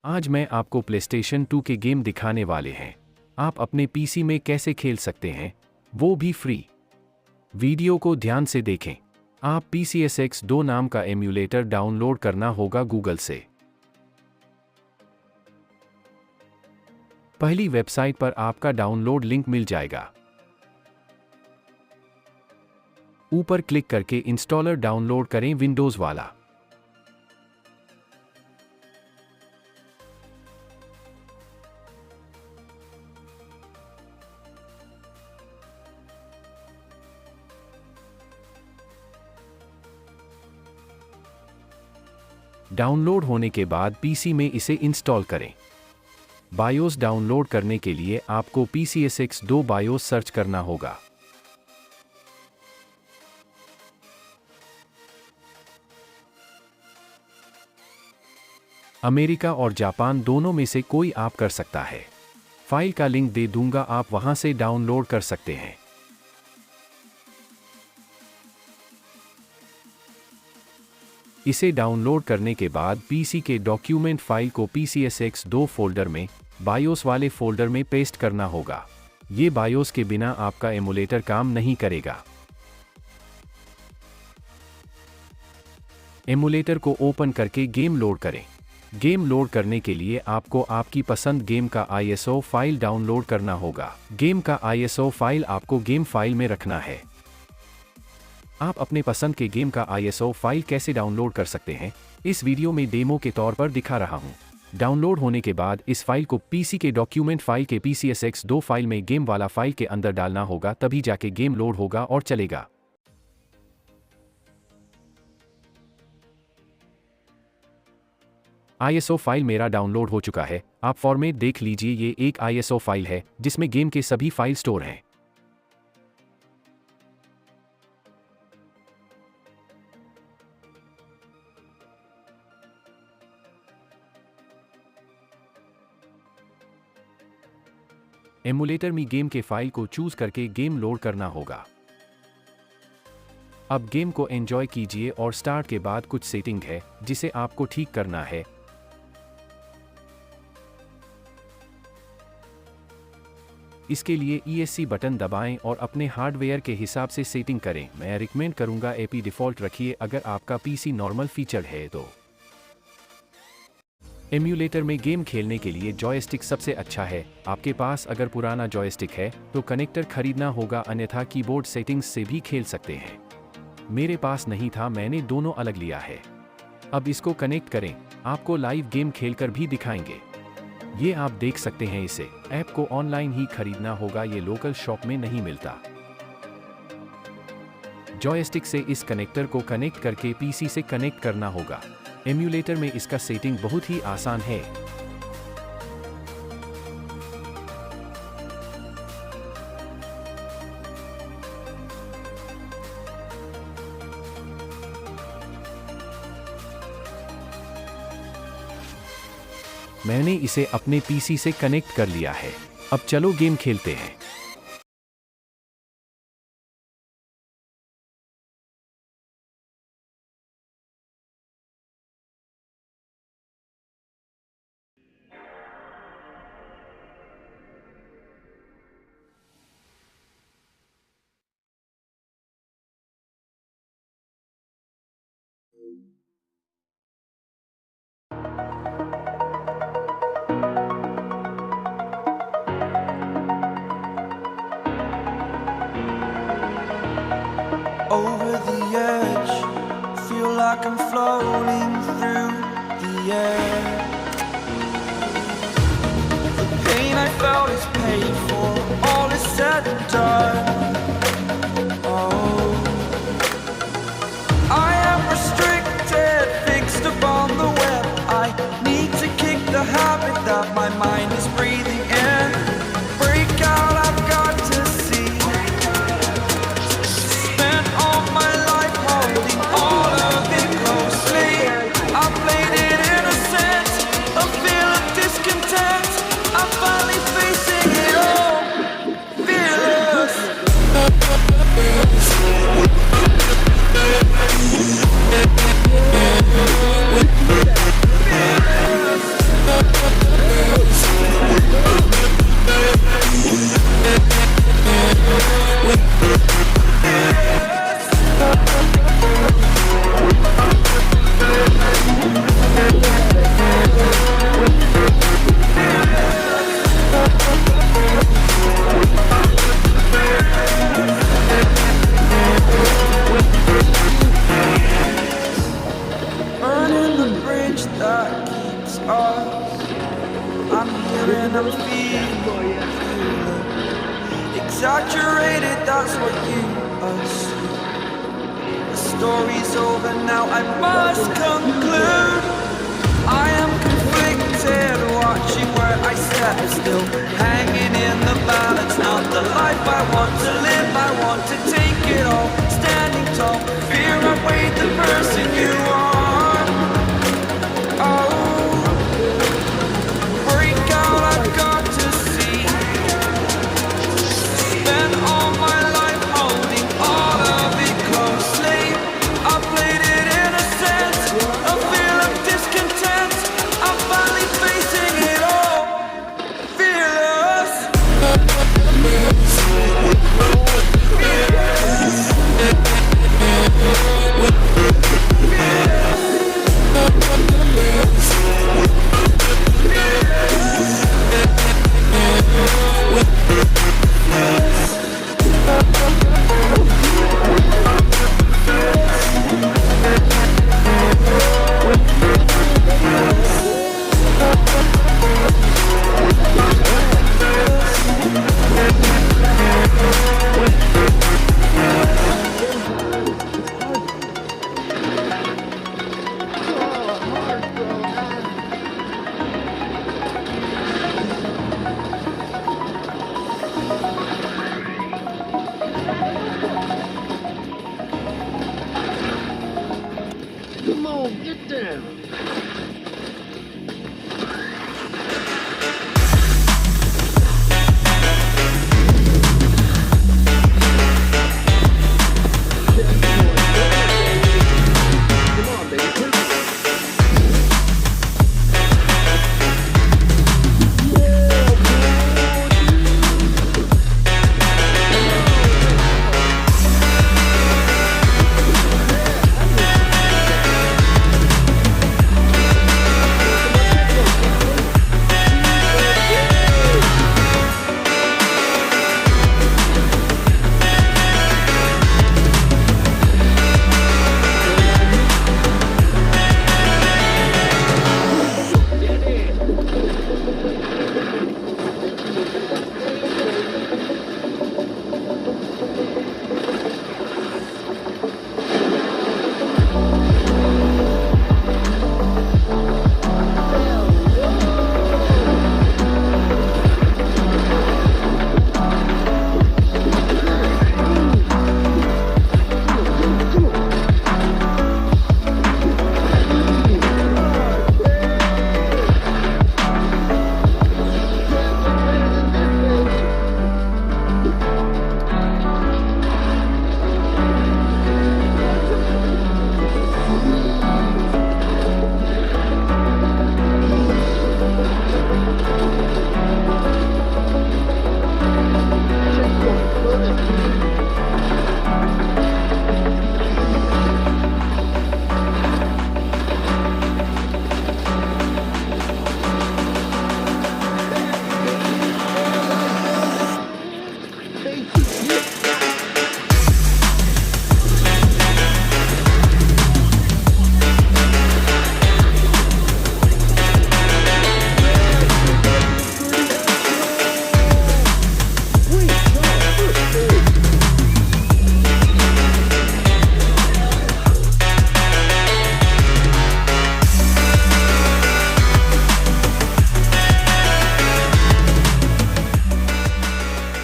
आज मैं आपको प्लेस्टेशन 2 के गेम दिखाने वाले हैं। आप अपने पीसी में कैसे खेल सकते हैं, वो भी फ्री। वीडियो को ध्यान से देखें। आप PCSX2 नाम का एम्यूलेटर डाउनलोड करना होगा गूगल से। पहली वेबसाइट पर आपका डाउनलोड लिंक मिल जाएगा। ऊपर क्लिक करके इंस्टॉलर डाउनलोड करें विंडोज वाला। डाउनलोड होने के बाद पीसी में इसे इंस्टॉल करें। बायोस डाउनलोड करने के लिए आपको PCSX2 बायोस सर्च करना होगा। अमेरिका और जापान दोनों में से कोई आप कर सकता है। फाइल का लिंक दे दूंगा, आप वहां से डाउनलोड कर सकते हैं। इसे डाउनलोड करने के बाद पीसी के डॉक्यूमेंट फाइल को PCSX2 फोल्डर में बायोस वाले फोल्डर में पेस्ट करना होगा। ये बायोस के बिना आपका एमुलेटर काम नहीं करेगा। एमुलेटर को ओपन करके गेम लोड करें। गेम लोड करने के लिए आपको आपकी पसंद गेम का ISO फाइल डाउनलोड करना होगा। गेम का ISO फाइल आपको गेम फाइल में रखना है। आप अपने पसंद के गेम का ISO फाइल कैसे डाउनलोड कर सकते हैं, इस वीडियो में डेमो के तौर पर दिखा रहा हूं। डाउनलोड होने के बाद इस फाइल को पीसी के डॉक्यूमेंट फाइल के PCSX2 फाइल में गेम वाला फाइल के अंदर डालना होगा, तभी जाके गेम लोड होगा और चलेगा। ISO फाइल मेरा डाउनलोड हो चुका है। आप फॉर्मेट देख लीजिए, ये एक ISO फाइल है जिसमें गेम के सभी फाइल स्टोर हैं। एमुलेटर में गेम के फाइल को चूज करके गेम लोड करना होगा। अब गेम को एंजॉय कीजिए और स्टार्ट के बाद कुछ सेटिंग है जिसे आपको ठीक करना है। इसके लिए ESC बटन दबाएं और अपने हार्डवेयर के हिसाब से सेटिंग करें। मैं रिकमेंड करूंगा AP डिफ़ॉल्ट रखिए अगर आपका पीसी नॉर्मल फीचर है तो। एम्यूलेटर में गेम खेलने के लिए जॉयस्टिक सबसे अच्छा है। आपके पास अगर पुराना जॉयस्टिक है तो कनेक्टर खरीदना होगा, अन्यथा कीबोर्ड सेटिंग्स से भी खेल सकते हैं। मेरे पास नहीं था, मैंने दोनों अलग लिया है। अब इसको कनेक्ट करें। आपको लाइव गेम खेलकर भी दिखाएंगे। ये आप देख सकते हैं। इसे ऐप को ऑनलाइन ही खरीदना होगा, ये लोकल शॉप में नहीं मिलता। जॉयस्टिक से इस कनेक्टर को कनेक्ट करके पीसी से कनेक्ट करना होगा। एम्यूलेटर में इसका सेटिंग बहुत ही आसान है। मैंने इसे अपने पीसी से कनेक्ट कर लिया है। अब चलो गेम खेलते हैं। Over the edge, feel like I'm floating through the air. The pain I felt is paid for, all is said and done. Oh, I am restricted, fixed upon the web. I need to kick the habit that my mind is breathing in. Break out, I've got to see. story's over now, I must conclude. I am conflicted, watching where I step still, hanging in the balance. Not the life I want to live, I want to take it all, standing tall. Fear outweighed the person you are. Oh, break out, I've got to see. Spend all my life holding all of it closely. I played it innocent, a feel of discontent. I'm finally facing it all, fearless. Come on, get down.